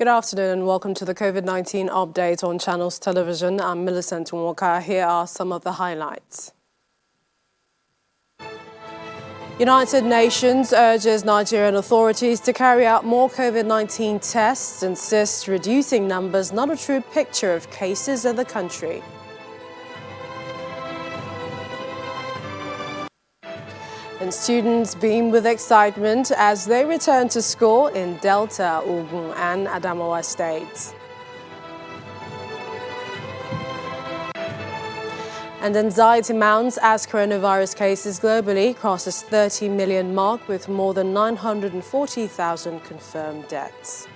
Good afternoon and welcome to the COVID-19 update on Channels Television. I'm Millicent Walker. Here are some of the highlights. United Nations urges Nigerian authorities to carry out more COVID-19 tests, insists reducing numbers not a true picture of cases in the country. And students beam with excitement as they return to school in Delta, Ogun and Adamawa states. And anxiety mounts as coronavirus cases globally crosses 30 million mark with more than 940,000 confirmed deaths.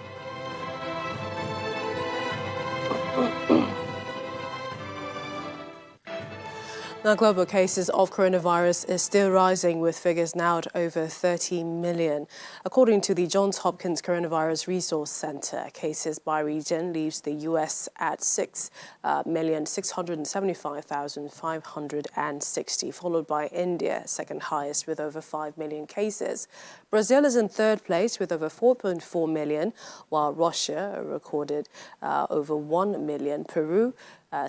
Now, global cases of coronavirus is still rising with figures now at over 30 million. According to the Johns Hopkins Coronavirus Resource Center, cases by region leaves the U.S. at 6,675,560, followed by India, second highest with over 5 million cases. Brazil is in third place with over 4.4 million, while Russia recorded over 1 million. Peru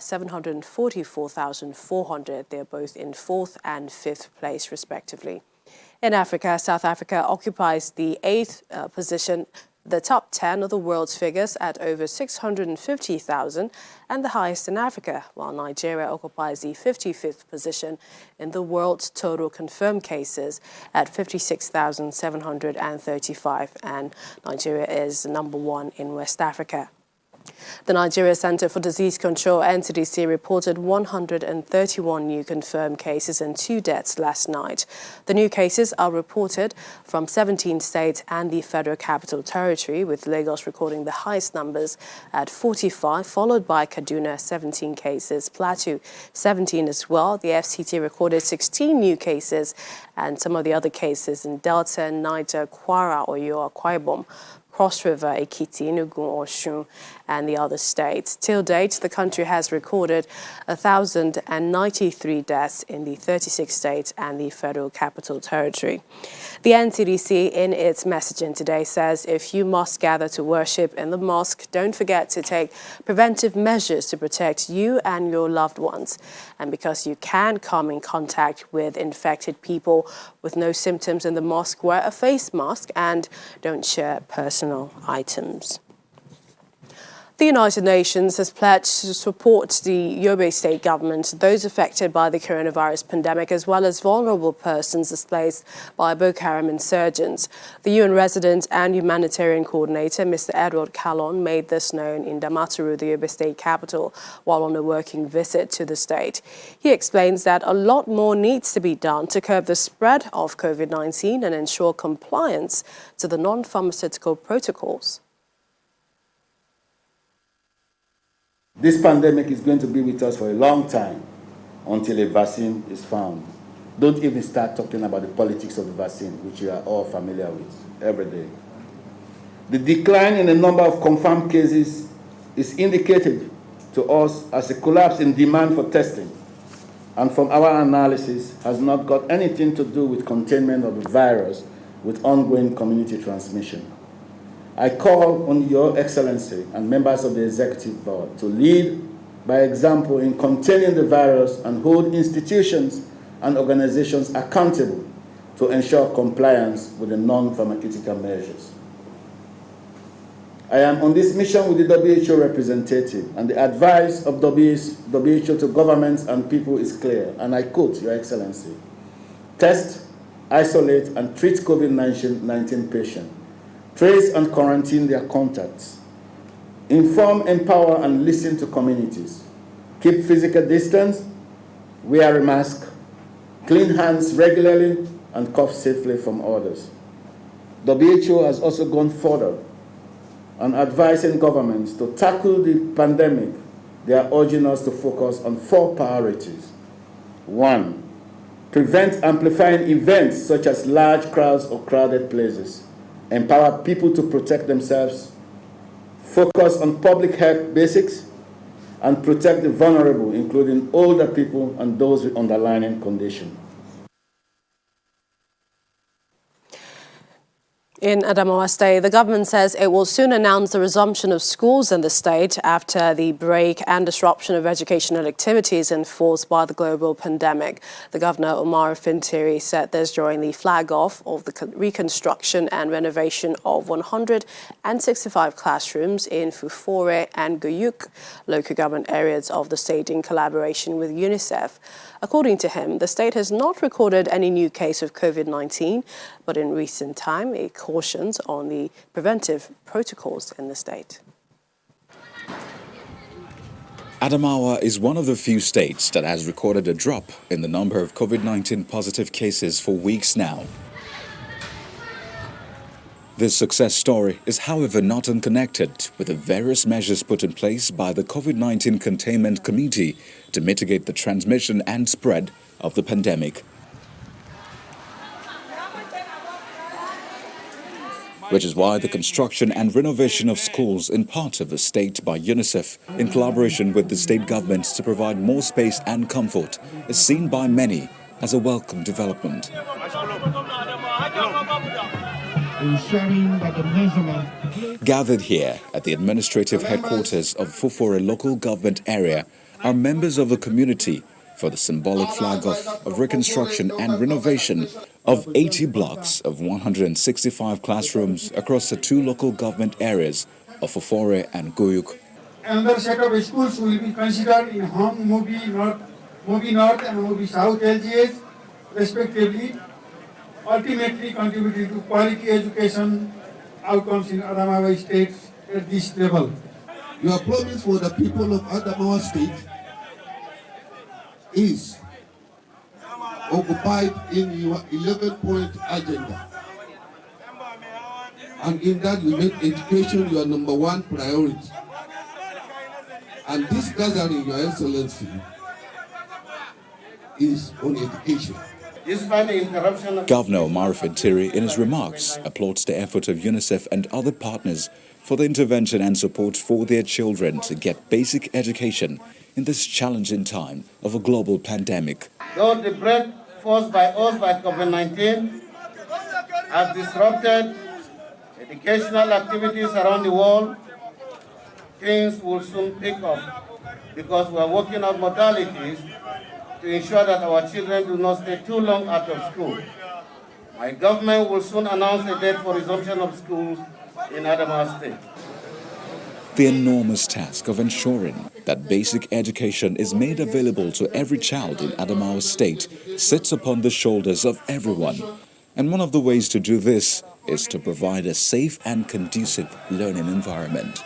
744,400. They're both in fourth and fifth place, respectively. In Africa, South Africa occupies the eighth position, the top 10 of the world's figures at over 650,000 and the highest in Africa, while Nigeria occupies the 55th position in the world's total confirmed cases at 56,735, and Nigeria is number one in West Africa. The Nigeria Center for Disease Control, NCDC, reported 131 new confirmed cases and 2 deaths last night. The new cases are reported from 17 states and the Federal Capital Territory, with Lagos recording the highest numbers at 45, followed by Kaduna, 17 cases, Plateau, 17 as well. The FCT recorded 16 new cases, and some of the other cases in Delta, Niger, Kwara, Oyo, Akwa Ibom, Cross River, Ekiti, Enugu, Osun, and the other states. Till date, the country has recorded 1,093 deaths in the 36 states and the Federal Capital Territory. The NCDC, in its messaging today, says if you must gather to worship in the mosque, don't forget to take preventive measures to protect you and your loved ones. And because you can come in contact with infected people with no symptoms in the mosque, wear a face mask and don't share personal items. The United Nations has pledged to support the Yobe state government, those affected by the coronavirus pandemic, as well as vulnerable persons displaced by Boko Haram insurgents. The UN resident and humanitarian coordinator, Mr. Edward Callon, made this known in Damaturu, the Yobe state capital, while on a working visit to the state. He explains that a lot more needs to be done to curb the spread of COVID-19 and ensure compliance to the non-pharmaceutical protocols. This pandemic is going to be with us for a long time until a vaccine is found. Don't even start talking about the politics of the vaccine, which you are all familiar with every day. The decline in the number of confirmed cases is indicated to us as a collapse in demand for testing, and from our analysis has not got anything to do with containment of the virus with ongoing community transmission. I call on Your Excellency and members of the Executive Board to lead by example in containing the virus and hold institutions and organizations accountable to ensure compliance with the non-pharmaceutical measures. I am on this mission with the WHO representative, and the advice of WHO to governments and people is clear, and I quote, Your Excellency: test, isolate, and treat COVID-19 patients. Trace and quarantine their contacts. Inform, empower, and listen to communities. Keep physical distance, wear a mask, clean hands regularly, and cough safely from others. WHO has also gone further and advising governments to tackle the pandemic. They are urging us to focus on 4 priorities. 1, prevent amplifying events such as large crowds or crowded places. Empower people to protect themselves, focus on public health basics, and protect the vulnerable, including older people and those with underlying conditions. In Adamawa State, the government says it will soon announce the resumption of schools in the state after the break and disruption of educational activities enforced by the global pandemic. The governor, Omar Fintiri, said this during the flag-off of the reconstruction and renovation of 165 classrooms in Fufore and Guyuk, local government areas of the state, in collaboration with UNICEF. According to him, the state has not recorded any new case of COVID-19, but in recent time, it cautions on the preventive protocols in the state. Adamawa is one of the few states that has recorded a drop in the number of COVID-19 positive cases for weeks now. This success story is, however, not unconnected with the various measures put in place by the COVID-19 Containment Committee to mitigate the transmission and spread of the pandemic. Which is why the construction and renovation of schools in parts of the state by UNICEF, in collaboration with the state governments to provide more space and comfort, is seen by many as a welcome development. Gathered here at the administrative headquarters of Fufore local government area are members of the community for the symbolic flag-off of reconstruction and renovation of 80 blocks of 165 classrooms across the two local government areas of Fufore and Guyuk. Another set of schools will be considered in Home, Mobi North and Mobi South LGAs, respectively, ultimately contributing to quality education outcomes in Adamawa State at this level. Your promise for the people of Adamawa State is occupied in your 11-point agenda. And in that you make education your number 1 priority. And this gathering, Your Excellency, is on education. Governor Omar Fintiri, in his remarks, applauds the effort of UNICEF and other partners for the intervention and support for their children to get basic education in this challenging time of a global pandemic. Though the break forced by us by COVID-19 has disrupted educational activities around the world, things will soon pick up because we are working on modalities to ensure that our children do not stay too long out of school. My government will soon announce a date for resumption of schools in Adamawa State. The enormous task of ensuring that basic education is made available to every child in Adamawa State sits upon the shoulders of everyone. And one of the ways to do this is to provide a safe and conducive learning environment.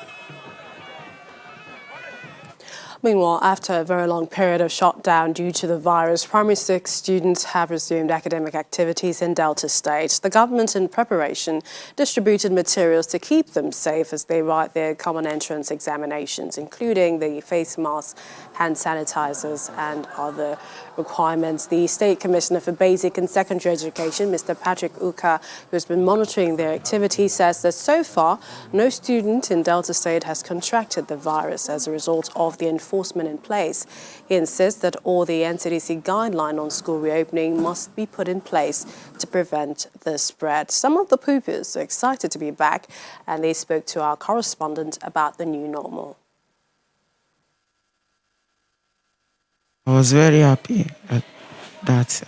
Meanwhile, after a very long period of shutdown due to the virus, primary 6 students have resumed academic activities in Delta State. The government, in preparation, distributed materials to keep them safe as they write their common entrance examinations, including the face masks, hand sanitizers and other requirements. The State Commissioner for Basic and Secondary Education, Mr. Patrick Uka, who has been monitoring their activities, says that so far no student in Delta State has contracted the virus as a result of the enforcement in place. He insists that all the NCDC guidelines on school reopening must be put in place to prevent the spread. Some of the pupils are excited to be back, and they spoke to our correspondent about the new normal. I was very happy that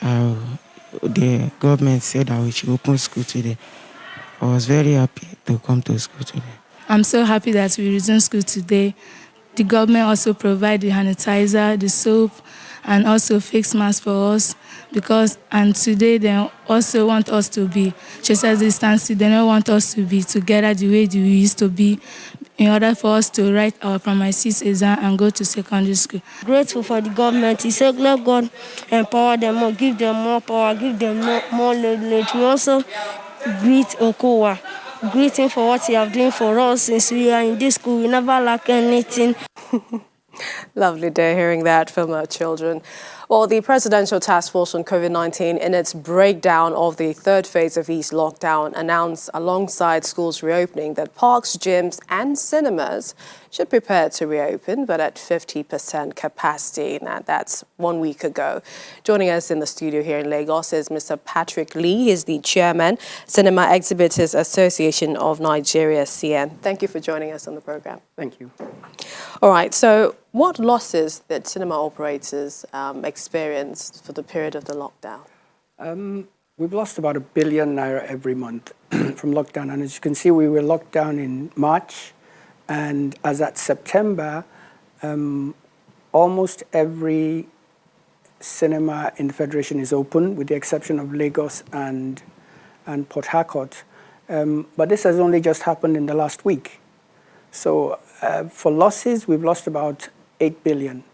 the government said that we should open school today. I was very happy to come to school today. I'm so happy that we resumed school today. The government also provided the sanitizer, the soap, and also face masks for us and today they also want us to be social distancing. They don't want us to be together the way we used to be in order for us to write our primary 6 exam and go to secondary school. Grateful for the government. He said, let God empower them more, give them more power, give them more knowledge. We also greet Okowa. Greet him for what he has done for us since we are in this school. We never lack anything. Lovely day hearing that from our children. Well, the Presidential Task Force on COVID-19, in its breakdown of the third phase of eased lockdown, announced alongside schools reopening that parks, gyms and cinemas should prepare to reopen, but at 50% capacity. Now, that's 1 week ago. Joining us in the studio here in Lagos is Mr. Patrick Lee. He is the chairman, Cinema Exhibitors Association of Nigeria, CN. Thank you for joining us on the program. Thank you. All right, so what losses did cinema operators experience for the period of the lockdown? We've lost about ₦1 billion every month from lockdown. And as you can see, we were locked down in March. And as at September, almost every cinema in the Federation is open, with the exception of Lagos and Port Harcourt. But this has only just happened in the last week. So for losses, we've lost about 8 billion.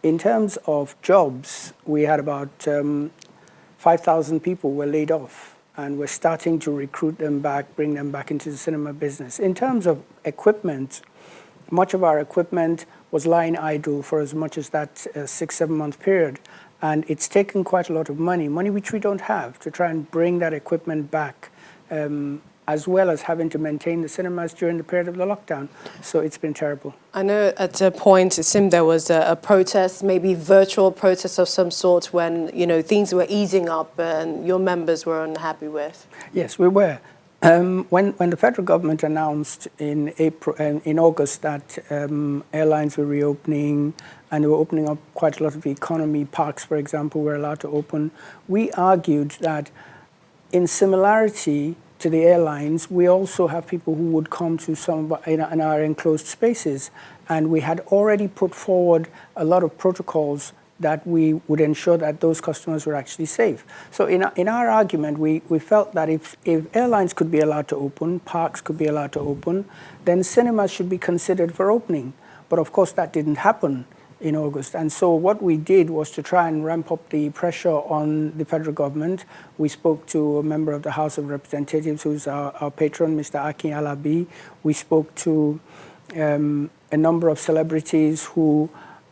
In terms of jobs, we had about 5,000 people were laid off, and we're starting to recruit them back, bring them back into the cinema business. In terms of equipment, much of our equipment was lying idle for as much as that 6-7 month period. And it's taken quite a lot of money which we don't have, to try and bring that equipment back, as well as having to maintain the cinemas during the period of the lockdown. So it's been terrible. I know at a point it seemed there was a protest, maybe virtual protest of some sort, when things were easing up and your members were unhappy with. Yes, we were. When the federal government announced in August that airlines were reopening and they were opening up quite a lot of the economy, parks, for example, were allowed to open, we argued that in similarity to the airlines, we also have people who would come to some in our enclosed spaces, and we had already put forward a lot of protocols that we would ensure that those customers were actually safe. So in our argument, we felt that if airlines could be allowed to open, parks could be allowed to open, then cinemas should be considered for opening. But of course, that didn't happen in August. And so what we did was to try and ramp up the pressure on the federal government. We spoke to a member of the House of Representatives, who's our patron, Mr. Akin Alabi. We spoke to a number of celebrities who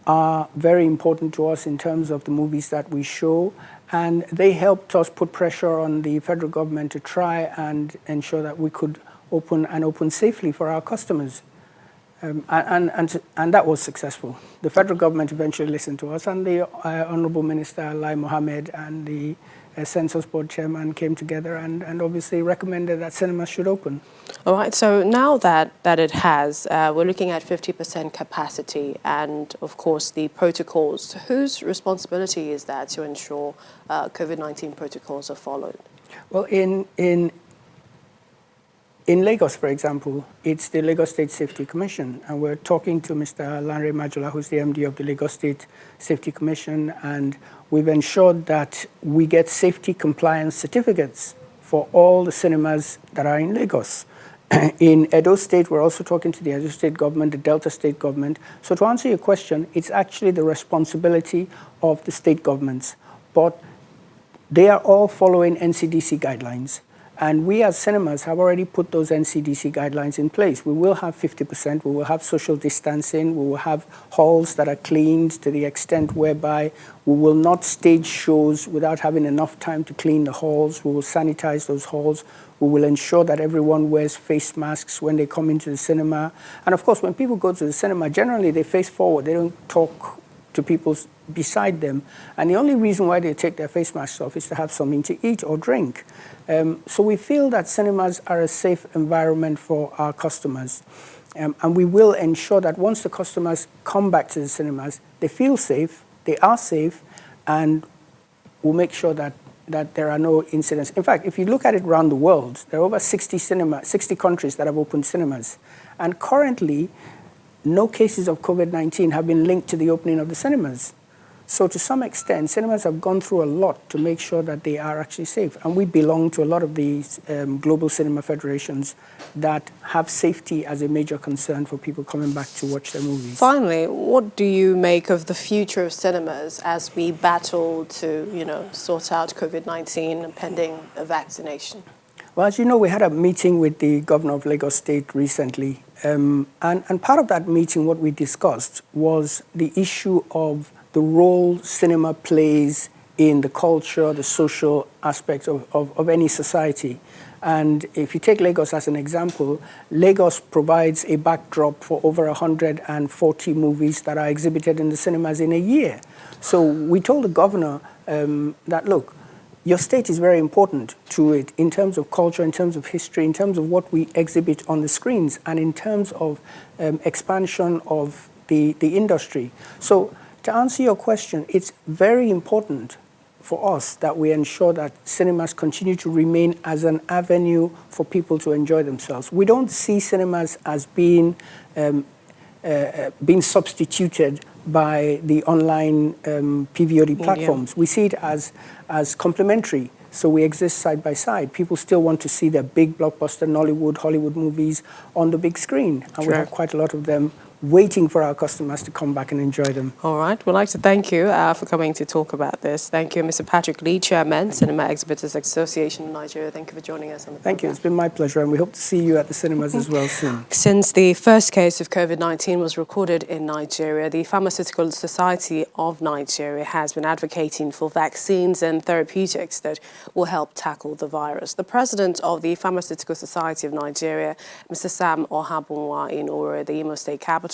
are very important to us in terms of the movies that we show. And they helped us put pressure on the federal government to try and ensure that we could open safely for our customers. And that was successful. The federal government eventually listened to us, and the Honorable Minister Lai Mohammed and the Census Board Chairman came together and obviously recommended that cinemas should open. All right, so now that it has, we're looking at 50% capacity and, of course, the protocols. Whose responsibility is that to ensure COVID-19 protocols are followed? Well, in Lagos, for example, it's the Lagos State Safety Commission, and we're talking to Mr. Lanre Majola, who's the MD of the Lagos State Safety Commission, and we've ensured that we get safety compliance certificates for all the cinemas that are in Lagos. In Edo State, we're also talking to the Edo State government, the Delta State government. So to answer your question, it's actually the responsibility of the state governments, but they are all following NCDC guidelines. And we as cinemas have already put those NCDC guidelines in place. We will have 50%, we will have social distancing, we will have halls that are cleaned to the extent whereby we will not stage shows without having enough time to clean the halls. We will sanitize those halls. We will ensure that everyone wears face masks when they come into the cinema. And of course, when people go to the cinema, generally they face forward. They don't talk to people beside them. And the only reason why they take their face masks off is to have something to eat or drink. So we feel that cinemas are a safe environment for our customers. And we will ensure that once the customers come back to the cinemas, they feel safe, they are safe, and we'll make sure that there are no incidents. In fact, if you look at it around the world, there are over 60 countries that have opened cinemas. And currently, no cases of COVID-19 have been linked to the opening of the cinemas. So to some extent, cinemas have gone through a lot to make sure that they are actually safe. And we belong to a lot of these global cinema federations that have safety as a major concern for people coming back to watch their movies. Finally, what do you make of the future of cinemas as we battle to, sort out COVID-19 pending a vaccination? Well, as you know, we had a meeting with the governor of Lagos State recently. And part of that meeting, what we discussed was the issue of the role cinema plays in the culture, the social aspects of any society. And if you take Lagos as an example, Lagos provides a backdrop for over 140 movies that are exhibited in the cinemas in a year. So we told the governor that, look, your state is very important to it in terms of culture, in terms of history, in terms of what we exhibit on the screens, and in terms of expansion of the industry. So to answer your question, it's very important for us that we ensure that cinemas continue to remain as an avenue for people to enjoy themselves. We don't see cinemas as being substituted by the online PVOD platforms. We see it as complementary. So we exist side by side. People still want to see their big blockbuster Nollywood, Hollywood movies on the big screen. And we have quite a lot of them waiting for our customers to come back and enjoy them. All right. We'd like to thank you for coming to talk about this. Thank you, Mr. Patrick Lee, Chairman, Cinema Exhibitors Association of Nigeria. Thank you for joining us on the program. Thank you. It's been my pleasure, and we hope to see you at the cinemas as well soon. Since the first case of COVID-19 was recorded in Nigeria, the Pharmaceutical Society of Nigeria has been advocating for vaccines and therapeutics that will help tackle the virus. The president of the Pharmaceutical Society of Nigeria, Mr. Sam Ohabunwa, in Owerri, the Imo State capital,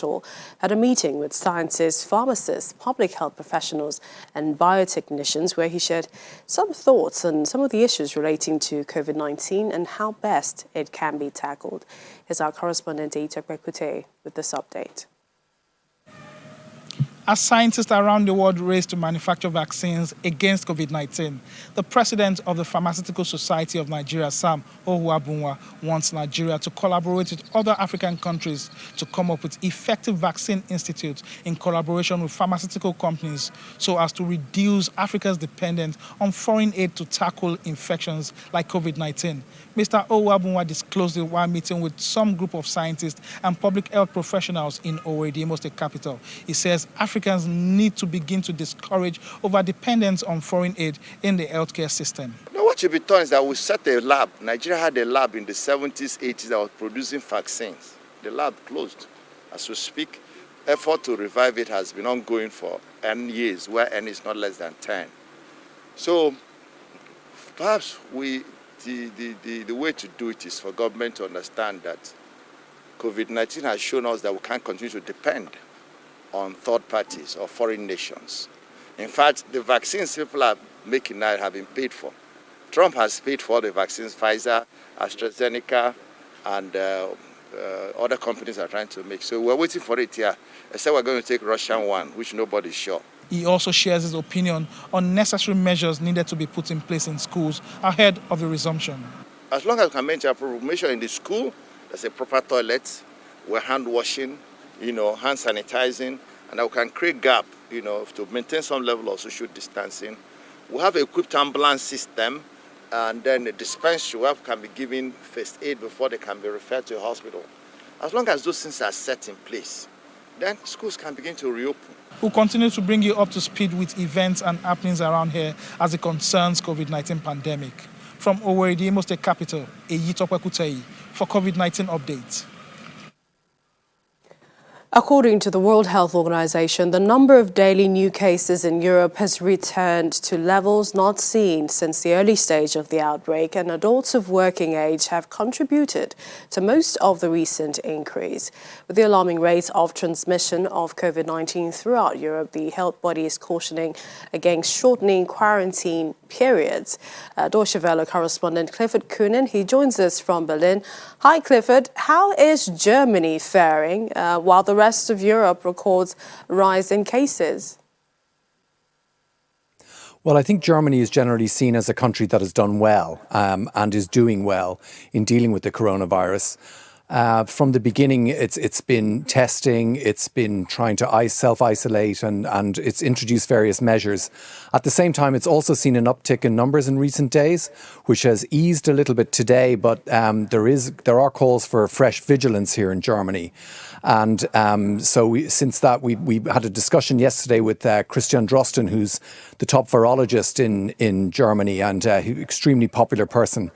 had a meeting with scientists, pharmacists, public health professionals and biotechnicians where he shared some thoughts on some of the issues relating to COVID-19 and how best it can be tackled. Here's our correspondent, Ita Kwekute, with this update. As scientists around the world race to manufacture vaccines against COVID-19, the president of the Pharmaceutical Society of Nigeria, Sam Ohabunwa, wants Nigeria to collaborate with other African countries to come up with effective vaccine institutes in collaboration with pharmaceutical companies so as to reduce Africa's dependence on foreign aid to tackle infections like COVID-19. Mr. Ohabunwa disclosed it while meeting with some group of scientists and public health professionals in Owerri, the Imo State capital. He says Africans need to begin to discourage over-dependence on foreign aid in the healthcare system. Now, what should be done is that we set a lab. Nigeria had a lab in the 70s, 80s that was producing vaccines. The lab closed. As we speak, effort to revive it has been ongoing for N years, where N is not less than 10. So perhaps the way to do it is for government to understand that COVID-19 has shown us that we can't continue to depend on third parties or foreign nations. In fact, the vaccines people are making now have been paid for. Trump has paid for the vaccines, Pfizer, AstraZeneca, and other companies are trying to make. So we're waiting for it here. Except we're going to take Russian one, which nobody's sure. He also shares his opinion on necessary measures needed to be put in place in schools ahead of the resumption. As long as we can make sure in the school there's a proper toilet, we're hand washing, hand sanitizing, and that we can create gap, to maintain some level of social distancing. We have an equipped ambulance system, and then a dispensary where can be given first aid before they can be referred to a hospital. As long as those things are set in place, then schools can begin to reopen. We'll continue to bring you up to speed with events and happenings around here as it concerns COVID-19 pandemic. From Owerri, the Imo State capital, Ita Kwekute for COVID-19 updates. According to the World Health Organization, the number of daily new cases in Europe has returned to levels not seen since the early stage of the outbreak, and adults of working age have contributed to most of the recent increase. With the alarming rate of transmission of COVID-19 throughout Europe, the health body is cautioning against shortening quarantine periods. Deutsche Welle correspondent Clifford Kunin, he joins us from Berlin. Hi, Clifford. How is Germany faring while the rest of Europe records a rise in cases? Well, I think Germany is generally seen as a country that has done well and is doing well in dealing with the coronavirus. From the beginning, it's been testing, it's been trying to self-isolate and it's introduced various measures. At the same time, it's also seen an uptick in numbers in recent days, which has eased a little bit today, but there are calls for fresh vigilance here in Germany. And so we had a discussion yesterday with Christian Drosten, who's the top virologist in Germany and an extremely popular person.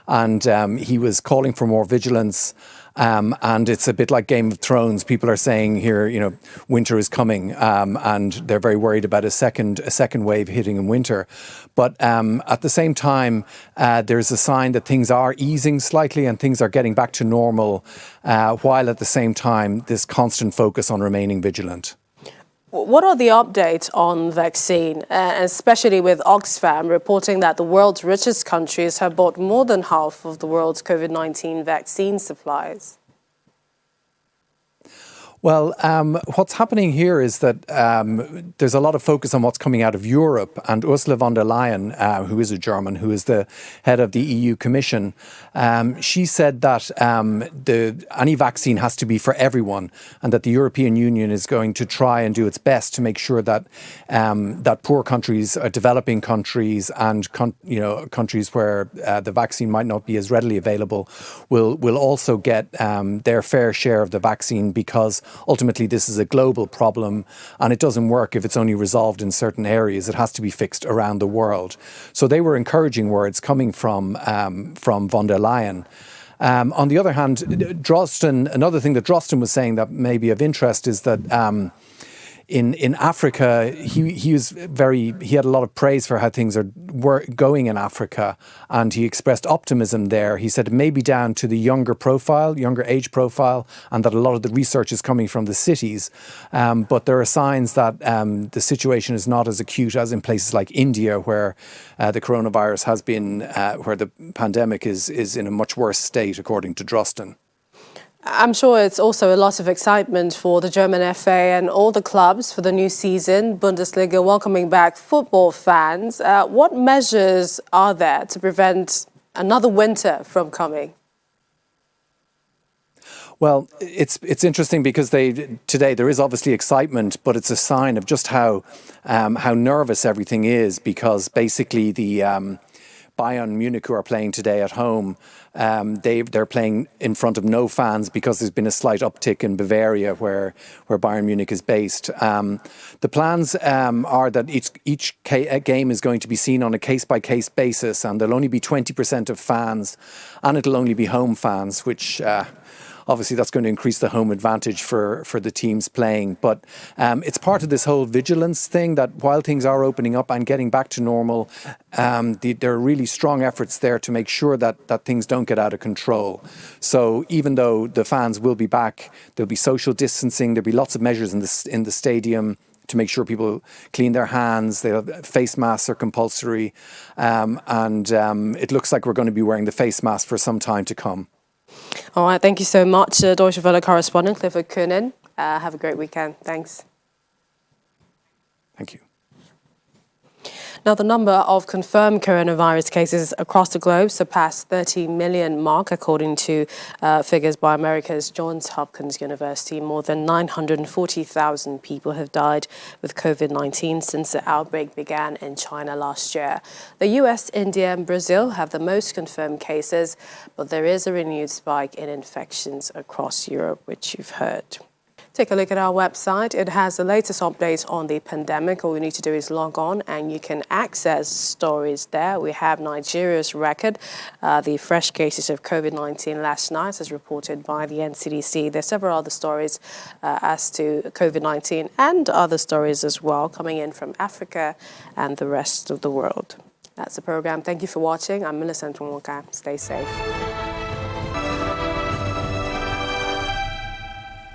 and he was calling for more vigilance. And it's a bit like Game of Thrones. People are saying here, you know, winter is coming, and they're very worried about a second wave hitting in winter. But at the same time, there's a sign that things are easing slightly and things are getting back to normal, while at the same time, this constant focus on remaining vigilant. What are the updates on vaccine, especially with Oxfam reporting that the world's richest countries have bought more than half of the world's COVID-19 vaccine supplies? Well, what's happening here is that there's a lot of focus on what's coming out of Europe, and Ursula von der Leyen, who is a German, who is the head of the EU Commission, she said that any vaccine has to be for everyone, and that the European Union is going to try and do its best to make sure that that poor countries, developing countries, and countries where the vaccine might not be as readily available, will also get their fair share of the vaccine, because ultimately this is a global problem and it doesn't work if it's only resolved in certain areas. It has to be fixed around the world. So they were encouraging words coming from von der Leyen. On the other hand, another thing that Drosten was saying that may be of interest is that in Africa, he had a lot of praise for how things were going in Africa, and he expressed optimism there. He said it may be down to the younger age profile, and that a lot of the research is coming from the cities. But there are signs that the situation is not as acute as in places like India, where the coronavirus has been, where the pandemic is in a much worse state, according to Drosten. I'm sure it's also a lot of excitement for the German FA and all the clubs for the new season. Bundesliga welcoming back football fans. What measures are there to prevent another winter from coming? Well, it's interesting because today there is obviously excitement, but it's a sign of just how nervous everything is, because basically the Bayern Munich, who are playing today at home, they're playing in front of no fans because there's been a slight uptick in Bavaria, where Bayern Munich is based. The plans are that each game is going to be seen on a case-by-case basis, and there'll only be 20% of fans, and it'll only be home fans, which obviously that's going to increase the home advantage for the teams playing. But it's part of this whole vigilance thing, that while things are opening up and getting back to normal, there are really strong efforts there to make sure that things don't get out of control. So even though the fans will be back, there'll be social distancing, there'll be lots of measures in the stadium to make sure people clean their hands. Face masks are compulsory, and it looks like we're going to be wearing the face mask for some time to come. All right, thank you so much, Deutsche Welle correspondent Clifford Coonan. Have a great weekend. Thanks. Thank you. Now, the number of confirmed coronavirus cases across the globe surpassed 30 million mark, according to figures by America's Johns Hopkins University. More than 940,000 people have died with COVID-19 since the outbreak began in China last year. The US, India and Brazil have the most confirmed cases, but there is a renewed spike in infections across Europe, which you've heard. Take a look at our website. It has the latest updates on the pandemic. All you need to do is log on and you can access stories there. We have Nigeria's record, the fresh cases of COVID-19 last night, as reported by the NCDC. There's several other stories as to COVID-19 and other stories as well coming in from Africa and the rest of the world. That's the program. Thank you for watching. I'm Millicent Nwonka. Stay safe.